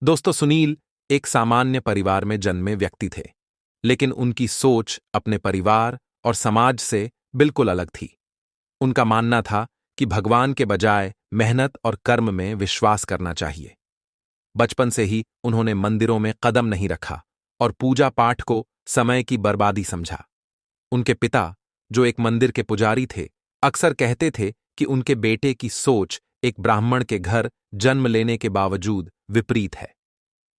दोस्तों, सुनील एक सामान्य परिवार में जन्मे व्यक्ति थे, लेकिन उनकी सोच अपने परिवार और समाज से बिल्कुल अलग थी। उनका मानना था कि भगवान के बजाय मेहनत और कर्म में विश्वास करना चाहिए। बचपन से ही उन्होंने मंदिरों में कदम नहीं रखा और पूजा पाठ को समय की बर्बादी समझा। उनके पिता, जो एक मंदिर के पुजारी थे, अक्सर कहते थे कि उनके बेटे की सोच एक ब्राह्मण के घर जन्म लेने के बावजूद विपरीत है।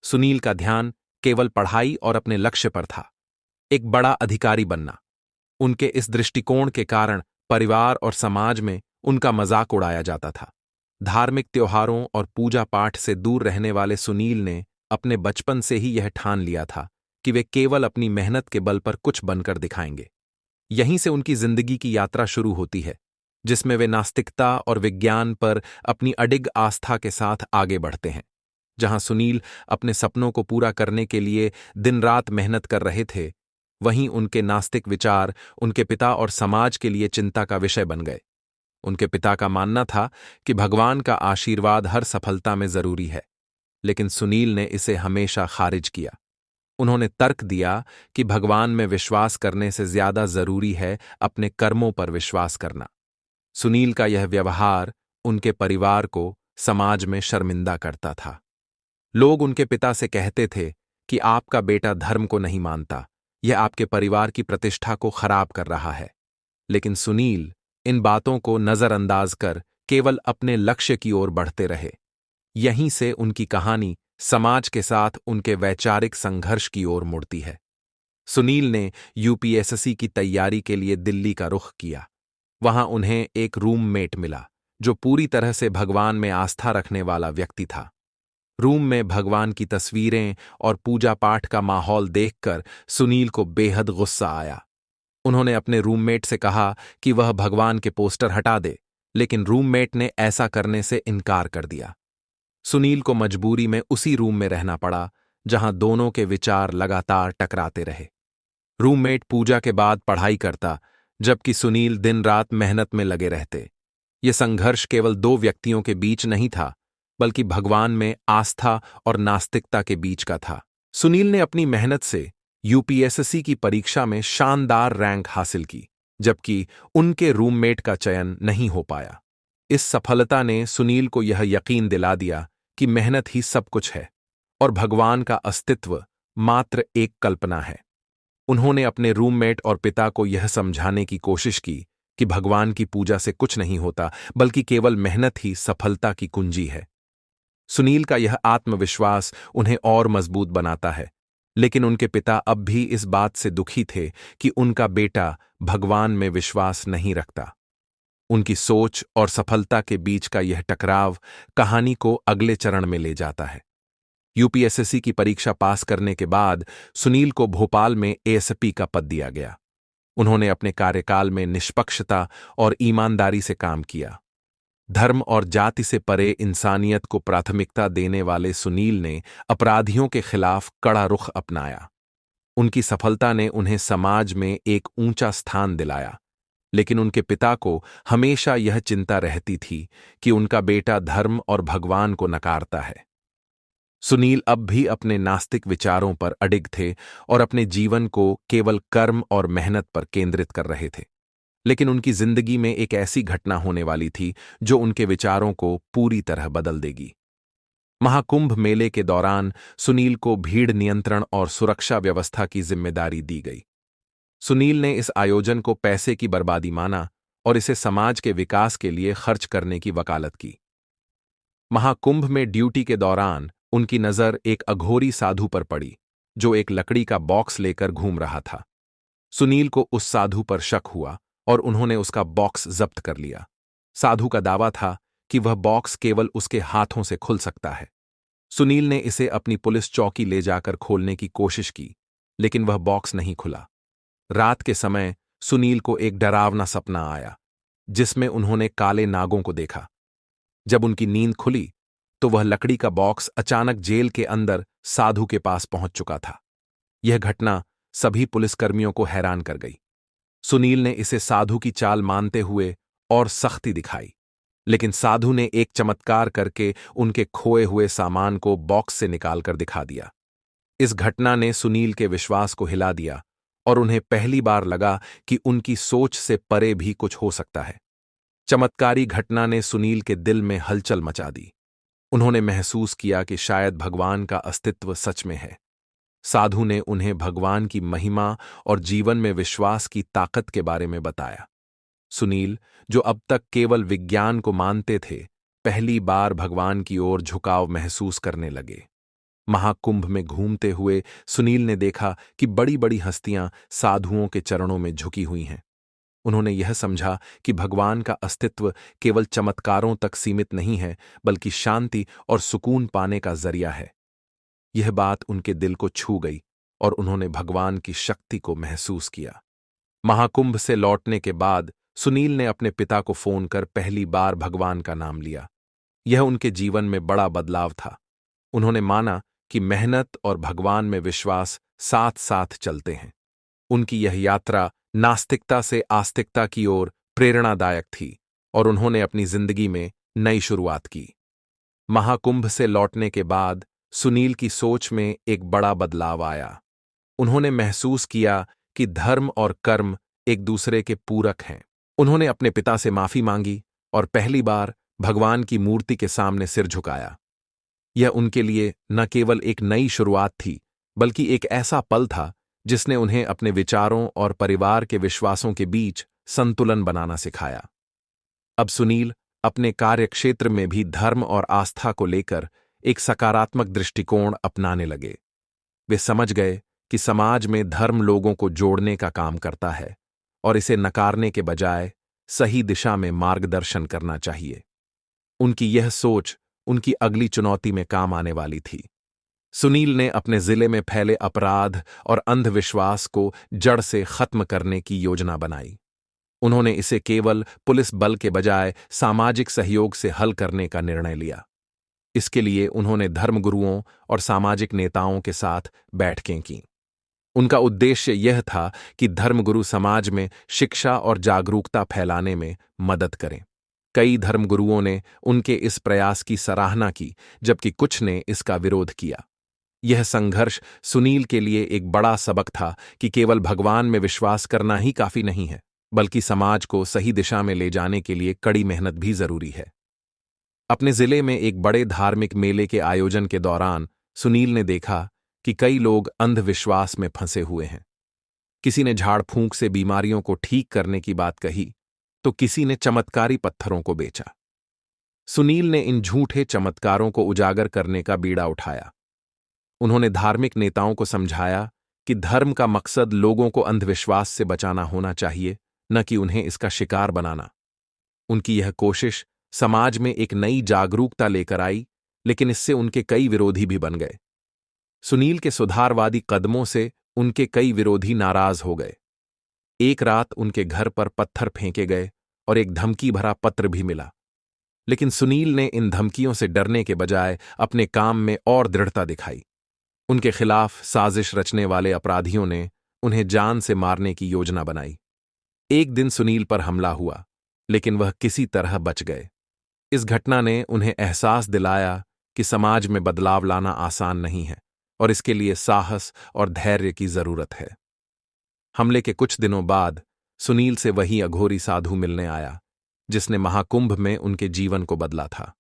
सुनील का ध्यान केवल पढ़ाई और अपने लक्ष्य पर था, एक बड़ा अधिकारी बनना। उनके इस दृष्टिकोण के कारण परिवार और समाज में उनका मजाक उड़ाया जाता था। धार्मिक त्योहारों और पूजा पाठ से दूर रहने वाले सुनील ने अपने बचपन से ही यह ठान लिया था कि वे केवल अपनी मेहनत के बल पर कुछ बनकर दिखाएंगे। यहीं से उनकी जिंदगी की यात्रा शुरू होती है, जिसमें वे नास्तिकता और विज्ञान पर अपनी अडिग आस्था के साथ आगे बढ़ते हैं। जहां सुनील अपने सपनों को पूरा करने के लिए दिन रात मेहनत कर रहे थे, वहीं उनके नास्तिक विचार उनके पिता और समाज के लिए चिंता का विषय बन गए। उनके पिता का मानना था कि भगवान का आशीर्वाद हर सफलता में जरूरी है, लेकिन सुनील ने इसे हमेशा खारिज किया। उन्होंने तर्क दिया कि भगवान में विश्वास करने से ज्यादा जरूरी है अपने कर्मों पर विश्वास करना। सुनील का यह व्यवहार उनके परिवार को समाज में शर्मिंदा करता था। लोग उनके पिता से कहते थे कि आपका बेटा धर्म को नहीं मानता, यह आपके परिवार की प्रतिष्ठा को खराब कर रहा है। लेकिन सुनील इन बातों को नजरअंदाज कर केवल अपने लक्ष्य की ओर बढ़ते रहे। यहीं से उनकी कहानी समाज के साथ उनके वैचारिक संघर्ष की ओर मुड़ती है। सुनील ने यूपीएससी की तैयारी के लिए दिल्ली का रुख किया। वहां उन्हें एक रूममेट मिला जो पूरी तरह से भगवान में आस्था रखने वाला व्यक्ति था। रूम में भगवान की तस्वीरें और पूजा पाठ का माहौल देखकर सुनील को बेहद गुस्सा आया। उन्होंने अपने रूममेट से कहा कि वह भगवान के पोस्टर हटा दे, लेकिन रूममेट ने ऐसा करने से इनकार कर दिया। सुनील को मजबूरी में उसी रूम में रहना पड़ा, जहां दोनों के विचार लगातार टकराते रहे। रूममेट पूजा के बाद पढ़ाई करता, जबकि सुनील दिन रात मेहनत में लगे रहते। यह संघर्ष केवल दो व्यक्तियों के बीच नहीं था, बल्कि भगवान में आस्था और नास्तिकता के बीच का था। सुनील ने अपनी मेहनत से यूपीएससी की परीक्षा में शानदार रैंक हासिल की, जबकि उनके रूममेट का चयन नहीं हो पाया। इस सफलता ने सुनील को यह यकीन दिला दिया कि मेहनत ही सब कुछ है और भगवान का अस्तित्व मात्र एक कल्पना है। उन्होंने अपने रूममेट और पिता को यह समझाने की कोशिश की कि भगवान की पूजा से कुछ नहीं होता, बल्कि केवल मेहनत ही सफलता की कुंजी है। सुनील का यह आत्मविश्वास उन्हें और मजबूत बनाता है, लेकिन उनके पिता अब भी इस बात से दुखी थे कि उनका बेटा भगवान में विश्वास नहीं रखता। उनकी सोच और सफलता के बीच का यह टकराव कहानी को अगले चरण में ले जाता है। यूपीएससी की परीक्षा पास करने के बाद सुनील को भोपाल में एएसपी का पद दिया गया। उन्होंने अपने कार्यकाल में निष्पक्षता और ईमानदारी से काम किया। धर्म और जाति से परे इंसानियत को प्राथमिकता देने वाले सुनील ने अपराधियों के खिलाफ कड़ा रुख अपनाया। उनकी सफलता ने उन्हें समाज में एक ऊंचा स्थान दिलाया, लेकिन उनके पिता को हमेशा यह चिंता रहती थी कि उनका बेटा धर्म और भगवान को नकारता है। सुनील अब भी अपने नास्तिक विचारों पर अडिग थे और अपने जीवन को केवल कर्म और मेहनत पर केंद्रित कर रहे थे। लेकिन उनकी जिंदगी में एक ऐसी घटना होने वाली थी जो उनके विचारों को पूरी तरह बदल देगी। महाकुंभ मेले के दौरान सुनील को भीड़ नियंत्रण और सुरक्षा व्यवस्था की जिम्मेदारी दी गई। सुनील ने इस आयोजन को पैसे की बर्बादी माना और इसे समाज के विकास के लिए खर्च करने की वकालत की। महाकुंभ में ड्यूटी के दौरान उनकी नजर एक अघोरी साधु पर पड़ी, जो एक लकड़ी का बॉक्स लेकर घूम रहा था। सुनील को उस साधु पर शक हुआ और उन्होंने उसका बॉक्स जब्त कर लिया। साधु का दावा था कि वह बॉक्स केवल उसके हाथों से खुल सकता है। सुनील ने इसे अपनी पुलिस चौकी ले जाकर खोलने की कोशिश की, लेकिन वह बॉक्स नहीं खुला। रात के समय सुनील को एक डरावना सपना आया, जिसमें उन्होंने काले नागों को देखा। जब उनकी नींद खुली तो वह लकड़ी का बॉक्स अचानक जेल के अंदर साधु के पास पहुंच चुका था। यह घटना सभी पुलिसकर्मियों को हैरान कर गई। सुनील ने इसे साधु की चाल मानते हुए और सख्ती दिखाई, लेकिन साधु ने एक चमत्कार करके उनके खोए हुए सामान को बॉक्स से निकालकर दिखा दिया। इस घटना ने सुनील के विश्वास को हिला दिया और उन्हें पहली बार लगा कि उनकी सोच से परे भी कुछ हो सकता है। चमत्कारी घटना ने सुनील के दिल में हलचल मचा दी। उन्होंने महसूस किया कि शायद भगवान का अस्तित्व सच में है। साधु ने उन्हें भगवान की महिमा और जीवन में विश्वास की ताकत के बारे में बताया। सुनील, जो अब तक केवल विज्ञान को मानते थे, पहली बार भगवान की ओर झुकाव महसूस करने लगे। महाकुंभ में घूमते हुए सुनील ने देखा कि बड़ी बड़ी हस्तियां साधुओं के चरणों में झुकी हुई हैं। उन्होंने यह समझा कि भगवान का अस्तित्व केवल चमत्कारों तक सीमित नहीं है, बल्कि शांति और सुकून पाने का जरिया है। यह बात उनके दिल को छू गई और उन्होंने भगवान की शक्ति को महसूस किया। महाकुंभ से लौटने के बाद सुनील ने अपने पिता को फोन कर पहली बार भगवान का नाम लिया। यह उनके जीवन में बड़ा बदलाव था। उन्होंने माना कि मेहनत और भगवान में विश्वास साथ साथ चलते हैं। उनकी यह यात्रा नास्तिकता से आस्तिकता की ओर प्रेरणादायक थी और उन्होंने अपनी जिंदगी में नई शुरुआत की। महाकुंभ से लौटने के बाद सुनील की सोच में एक बड़ा बदलाव आया। उन्होंने महसूस किया कि धर्म और कर्म एक दूसरे के पूरक हैं। उन्होंने अपने पिता से माफी मांगी और पहली बार भगवान की मूर्ति के सामने सिर झुकाया। यह उनके लिए न केवल एक नई शुरुआत थी, बल्कि एक ऐसा पल था जिसने उन्हें अपने विचारों और परिवार के विश्वासों के बीच संतुलन बनाना सिखाया। अब सुनील अपने कार्यक्षेत्र में भी धर्म और आस्था को लेकर एक सकारात्मक दृष्टिकोण अपनाने लगे। वे समझ गए कि समाज में धर्म लोगों को जोड़ने का काम करता है और इसे नकारने के बजाय सही दिशा में मार्गदर्शन करना चाहिए। उनकी यह सोच उनकी अगली चुनौती में काम आने वाली थी। सुनील ने अपने जिले में फैले अपराध और अंधविश्वास को जड़ से खत्म करने की योजना बनाई। उन्होंने इसे केवल पुलिस बल के बजाय सामाजिक सहयोग से हल करने का निर्णय लिया। इसके लिए उन्होंने धर्मगुरुओं और सामाजिक नेताओं के साथ बैठकें कीं। उनका उद्देश्य यह था कि धर्मगुरु समाज में शिक्षा और जागरूकता फैलाने में मदद करें। कई धर्मगुरुओं ने उनके इस प्रयास की सराहना की, जबकि कुछ ने इसका विरोध किया। यह संघर्ष सुनील के लिए एक बड़ा सबक था कि केवल भगवान में विश्वास करना ही काफी नहीं है, बल्कि समाज को सही दिशा में ले जाने के लिए कड़ी मेहनत भी जरूरी है। अपने जिले में एक बड़े धार्मिक मेले के आयोजन के दौरान सुनील ने देखा कि कई लोग अंधविश्वास में फंसे हुए हैं। किसी ने झाड़ फूंक से बीमारियों को ठीक करने की बात कही, तो किसी ने चमत्कारी पत्थरों को बेचा। सुनील ने इन झूठे चमत्कारों को उजागर करने का बीड़ा उठाया। उन्होंने धार्मिक नेताओं को समझाया कि धर्म का मकसद लोगों को अंधविश्वास से बचाना होना चाहिए, न कि उन्हें इसका शिकार बनाना। उनकी यह कोशिश समाज में एक नई जागरूकता लेकर आई, लेकिन इससे उनके कई विरोधी भी बन गए। सुनील के सुधारवादी कदमों से उनके कई विरोधी नाराज हो गए। एक रात उनके घर पर पत्थर फेंके गए और एक धमकी भरा पत्र भी मिला। लेकिन सुनील ने इन धमकियों से डरने के बजाय अपने काम में और दृढ़ता दिखाई। उनके खिलाफ साजिश रचने वाले अपराधियों ने उन्हें जान से मारने की योजना बनाई। एक दिन सुनील पर हमला हुआ, लेकिन वह किसी तरह बच गए। इस घटना ने उन्हें एहसास दिलाया कि समाज में बदलाव लाना आसान नहीं है और इसके लिए साहस और धैर्य की जरूरत है। हमले के कुछ दिनों बाद सुनील से वही अघोरी साधु मिलने आया, जिसने महाकुंभ में उनके जीवन को बदला था।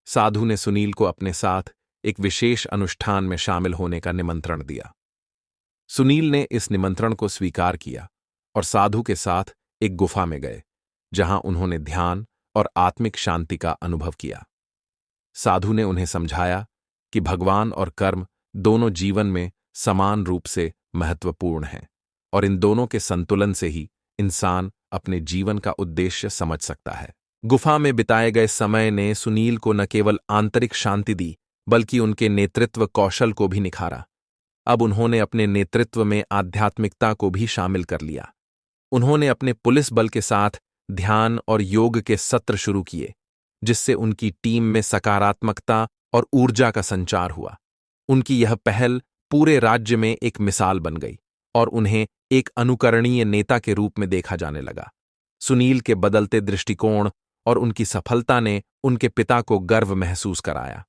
साधु ने सुनील को अपने साथ एक विशेष अनुष्ठान में शामिल होने का निमंत्रण दिया। सुनील ने इस निमंत्रण को स्वीकार किया और साधु के साथ एक गुफा में गए, जहां उन्होंने ध्यान और आत्मिक शांति का अनुभव किया। साधु ने उन्हें समझाया कि भगवान और कर्म दोनों जीवन में समान रूप से महत्वपूर्ण हैं और इन दोनों के संतुलन से ही इंसान अपने जीवन का उद्देश्य समझ सकता है। गुफा में बिताए गए समय ने सुनील को न केवल आंतरिक शांति दी, बल्कि उनके नेतृत्व कौशल को भी निखारा। अब उन्होंने अपने नेतृत्व में आध्यात्मिकता को भी शामिल कर लिया। उन्होंने अपने पुलिस बल के साथ ध्यान और योग के सत्र शुरू किए, जिससे उनकी टीम में सकारात्मकता और ऊर्जा का संचार हुआ। उनकी यह पहल पूरे राज्य में एक मिसाल बन गई और उन्हें एक अनुकरणीय नेता के रूप में देखा जाने लगा। सुनील के बदलते दृष्टिकोण और उनकी सफलता ने उनके पिता को गर्व महसूस कराया।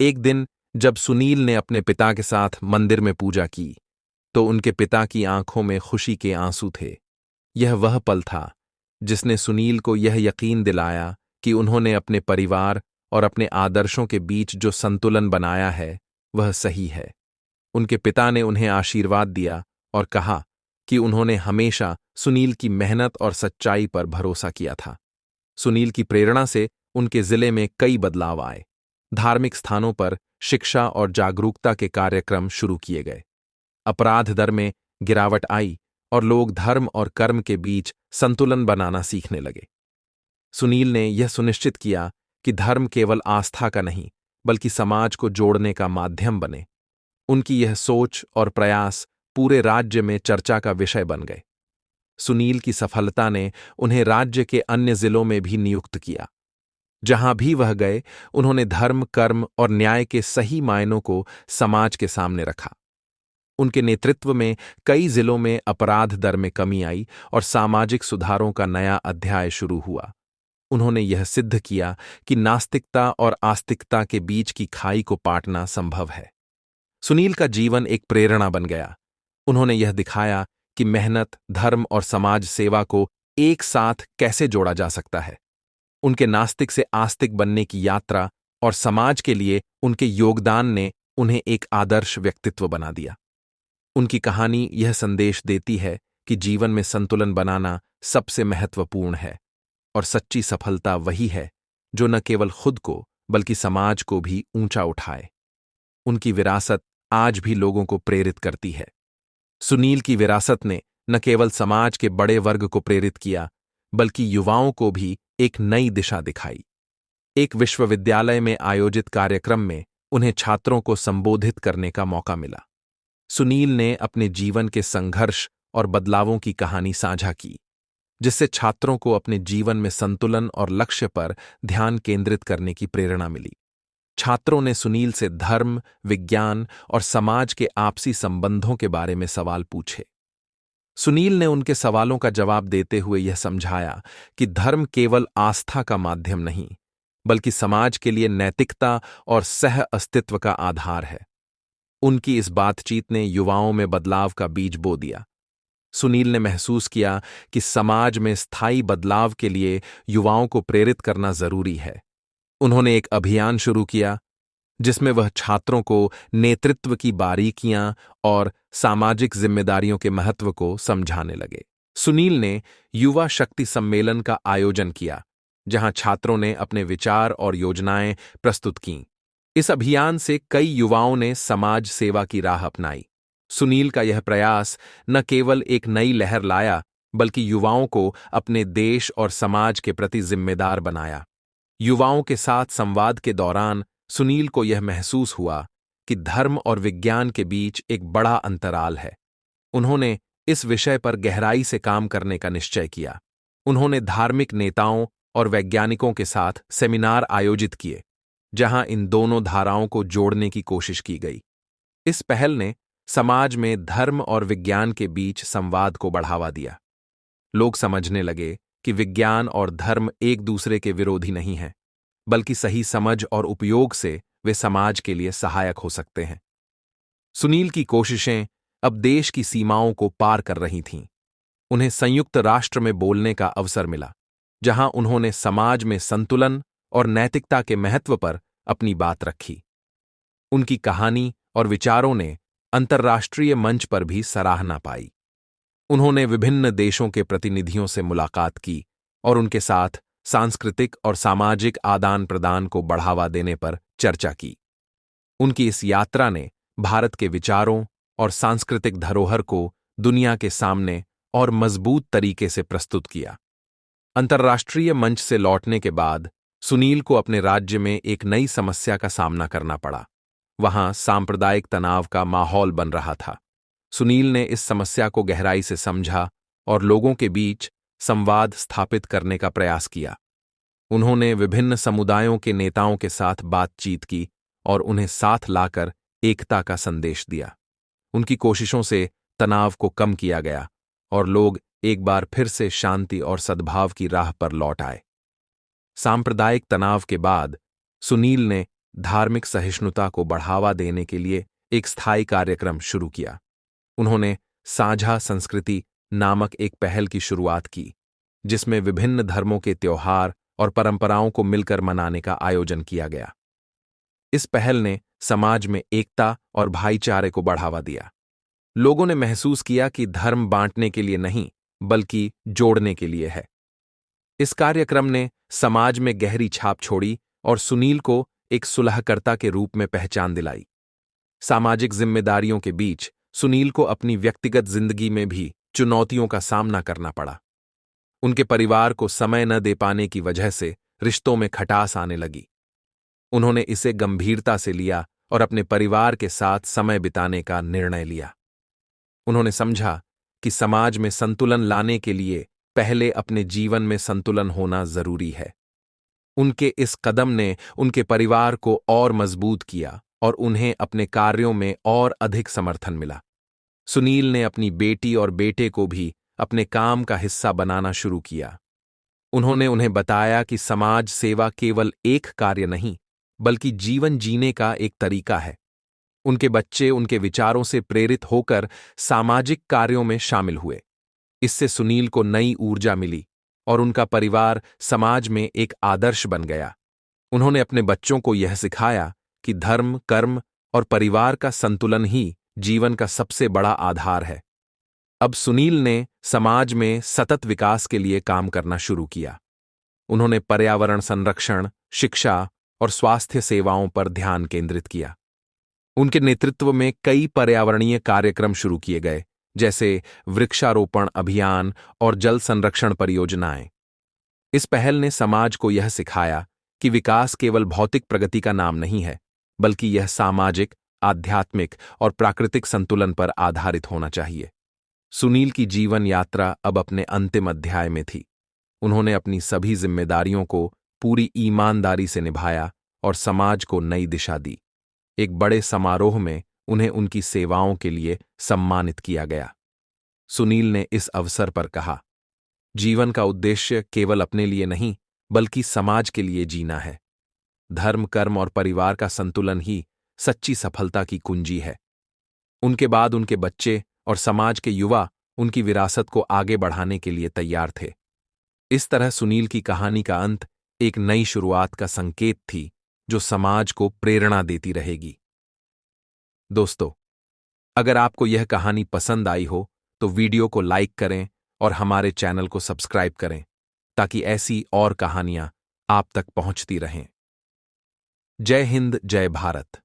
एक दिन जब सुनील ने अपने पिता के साथ मंदिर में पूजा की, तो उनके पिता की आंखों में खुशी के आंसू थे। यह वह पल था जिसने सुनील को यह यकीन दिलाया कि उन्होंने अपने परिवार और अपने आदर्शों के बीच जो संतुलन बनाया है वह सही है। उनके पिता ने उन्हें आशीर्वाद दिया और कहा कि उन्होंने हमेशा सुनील की मेहनत और सच्चाई पर भरोसा किया था। सुनील की प्रेरणा से उनके जिले में कई बदलाव आए। धार्मिक स्थानों पर शिक्षा और जागरूकता के कार्यक्रम शुरू किए गए। अपराध दर में गिरावट आई और लोग धर्म और कर्म के बीच संतुलन बनाना सीखने लगे। सुनील ने यह सुनिश्चित किया कि धर्म केवल आस्था का नहीं, बल्कि समाज को जोड़ने का माध्यम बने। उनकी यह सोच और प्रयास पूरे राज्य में चर्चा का विषय बन गए। सुनील की सफलता ने उन्हें राज्य के अन्य जिलों में भी नियुक्त किया। जहां भी वह गए, उन्होंने धर्म, कर्म और न्याय के सही मायनों को समाज के सामने रखा। उनके नेतृत्व में कई जिलों में अपराध दर में कमी आई और सामाजिक सुधारों का नया अध्याय शुरू हुआ। उन्होंने यह सिद्ध किया कि नास्तिकता और आस्तिकता के बीच की खाई को पाटना संभव है। सुनील का जीवन एक प्रेरणा बन गया। उन्होंने यह दिखाया कि मेहनत, धर्म और समाज सेवा को एक साथ कैसे जोड़ा जा सकता है। उनके नास्तिक से आस्तिक बनने की यात्रा और समाज के लिए उनके योगदान ने उन्हें एक आदर्श व्यक्तित्व बना दिया। उनकी कहानी यह संदेश देती है कि जीवन में संतुलन बनाना सबसे महत्वपूर्ण है और सच्ची सफलता वही है जो न केवल खुद को बल्कि समाज को भी ऊंचा उठाए। उनकी विरासत आज भी लोगों को प्रेरित करती है। सुनील की विरासत ने न केवल समाज के बड़े वर्ग को प्रेरित किया, बल्कि युवाओं को भी एक नई दिशा दिखाई। एक विश्वविद्यालय में आयोजित कार्यक्रम में उन्हें छात्रों को संबोधित करने का मौका मिला। सुनील ने अपने जीवन के संघर्ष और बदलावों की कहानी साझा की, जिससे छात्रों को अपने जीवन में संतुलन और लक्ष्य पर ध्यान केंद्रित करने की प्रेरणा मिली। छात्रों ने सुनील से धर्म, विज्ञान और समाज के आपसी संबंधों के बारे में सवाल पूछे। सुनील ने उनके सवालों का जवाब देते हुए यह समझाया कि धर्म केवल आस्था का माध्यम नहीं, बल्कि समाज के लिए नैतिकता और सह अस्तित्व का आधार है। उनकी इस बातचीत ने युवाओं में बदलाव का बीज बो दिया। सुनील ने महसूस किया कि समाज में स्थायी बदलाव के लिए युवाओं को प्रेरित करना जरूरी है। उन्होंने एक अभियान शुरू किया जिसमें वह छात्रों को नेतृत्व की बारीकियां और सामाजिक जिम्मेदारियों के महत्व को समझाने लगे। सुनील ने युवा शक्ति सम्मेलन का आयोजन किया, जहां छात्रों ने अपने विचार और योजनाएं प्रस्तुत कीं। इस अभियान से कई युवाओं ने समाज सेवा की राह अपनाई। सुनील का यह प्रयास न केवल एक नई लहर लाया, बल्कि युवाओं को अपने देश और समाज के प्रति जिम्मेदार बनाया। युवाओं के साथ संवाद के दौरान सुनील को यह महसूस हुआ कि धर्म और विज्ञान के बीच एक बड़ा अंतराल है। उन्होंने इस विषय पर गहराई से काम करने का निश्चय किया। उन्होंने धार्मिक नेताओं और वैज्ञानिकों के साथ सेमिनार आयोजित किए, जहां इन दोनों धाराओं को जोड़ने की कोशिश की गई। इस पहल ने समाज में धर्म और विज्ञान के बीच संवाद को बढ़ावा दिया। लोग समझने लगे कि विज्ञान और धर्म एक दूसरे के विरोधी नहीं हैं, बल्कि सही समझ और उपयोग से वे समाज के लिए सहायक हो सकते हैं। सुनील की कोशिशें अब देश की सीमाओं को पार कर रही थीं। उन्हें संयुक्त राष्ट्र में बोलने का अवसर मिला, जहां उन्होंने समाज में संतुलन और नैतिकता के महत्व पर अपनी बात रखी। उनकी कहानी और विचारों ने अंतर्राष्ट्रीय मंच पर भी सराहना पाई। उन्होंने विभिन्न देशों के प्रतिनिधियों से मुलाकात की और उनके साथ सांस्कृतिक और सामाजिक आदान प्रदान को बढ़ावा देने पर चर्चा की। उनकी इस यात्रा ने भारत के विचारों और सांस्कृतिक धरोहर को दुनिया के सामने और मजबूत तरीके से प्रस्तुत किया। अंतर्राष्ट्रीय मंच से लौटने के बाद सुनील को अपने राज्य में एक नई समस्या का सामना करना पड़ा। वहां सांप्रदायिक तनाव का माहौल बन रहा था। सुनील ने इस समस्या को गहराई से समझा और लोगों के बीच संवाद स्थापित करने का प्रयास किया। उन्होंने विभिन्न समुदायों के नेताओं के साथ बातचीत की और उन्हें साथ लाकर एकता का संदेश दिया। उनकी कोशिशों से तनाव को कम किया गया और लोग एक बार फिर से शांति और सद्भाव की राह पर लौट आए। सांप्रदायिक तनाव के बाद सुनील ने धार्मिक सहिष्णुता को बढ़ावा देने के लिए एक स्थायी कार्यक्रम शुरू किया। उन्होंने साझा संस्कृति नामक एक पहल की शुरुआत की, जिसमें विभिन्न धर्मों के त्योहार और परंपराओं को मिलकर मनाने का आयोजन किया गया। इस पहल ने समाज में एकता और भाईचारे को बढ़ावा दिया। लोगों ने महसूस किया कि धर्म बांटने के लिए नहीं, बल्कि जोड़ने के लिए है। इस कार्यक्रम ने समाज में गहरी छाप छोड़ी और सुनील को एक सुलहकर्ता के रूप में पहचान दिलाई। सामाजिक जिम्मेदारियों के बीच सुनील को अपनी व्यक्तिगत जिंदगी में भी चुनौतियों का सामना करना पड़ा। उनके परिवार को समय न दे पाने की वजह से रिश्तों में खटास आने लगी। उन्होंने इसे गंभीरता से लिया और अपने परिवार के साथ समय बिताने का निर्णय लिया। उन्होंने समझा कि समाज में संतुलन लाने के लिए पहले अपने जीवन में संतुलन होना जरूरी है। उनके इस कदम ने उनके परिवार को और मजबूत किया और उन्हें अपने कार्यों में और अधिक समर्थन मिला। सुनील ने अपनी बेटी और बेटे को भी अपने काम का हिस्सा बनाना शुरू किया। उन्होंने उन्हें बताया कि समाज सेवा केवल एक कार्य नहीं, बल्कि जीवन जीने का एक तरीका है। उनके बच्चे उनके विचारों से प्रेरित होकर सामाजिक कार्यों में शामिल हुए। इससे सुनील को नई ऊर्जा मिली और उनका परिवार समाज में एक आदर्श बन गया। उन्होंने अपने बच्चों को यह सिखाया कि धर्म, कर्म और परिवार का संतुलन ही जीवन का सबसे बड़ा आधार है। अब सुनील ने समाज में सतत विकास के लिए काम करना शुरू किया। उन्होंने पर्यावरण संरक्षण, शिक्षा और स्वास्थ्य सेवाओं पर ध्यान केंद्रित किया। उनके नेतृत्व में कई पर्यावरणीय कार्यक्रम शुरू किए गए, जैसे वृक्षारोपण अभियान और जल संरक्षण परियोजनाएं। इस पहल ने समाज को यह सिखाया कि विकास केवल भौतिक प्रगति का नाम नहीं है, बल्कि यह सामाजिक, आध्यात्मिक और प्राकृतिक संतुलन पर आधारित होना चाहिए। सुनील की जीवन यात्रा अब अपने अंतिम अध्याय में थी। उन्होंने अपनी सभी जिम्मेदारियों को पूरी ईमानदारी से निभाया और समाज को नई दिशा दी। एक बड़े समारोह में उन्हें उनकी सेवाओं के लिए सम्मानित किया गया। सुनील ने इस अवसर पर कहा, जीवन का उद्देश्य केवल अपने लिए नहीं, बल्कि समाज के लिए जीना है। धर्म, कर्म और परिवार का संतुलन ही सच्ची सफलता की कुंजी है। उनके बाद उनके बच्चे और समाज के युवा उनकी विरासत को आगे बढ़ाने के लिए तैयार थे। इस तरह सुनील की कहानी का अंत एक नई शुरुआत का संकेत थी, जो समाज को प्रेरणा देती रहेगी। दोस्तों, अगर आपको यह कहानी पसंद आई हो तो वीडियो को लाइक करें और हमारे चैनल को सब्सक्राइब करें, ताकि ऐसी और कहानियां आप तक पहुंचती रहें। जय हिंद, जय भारत।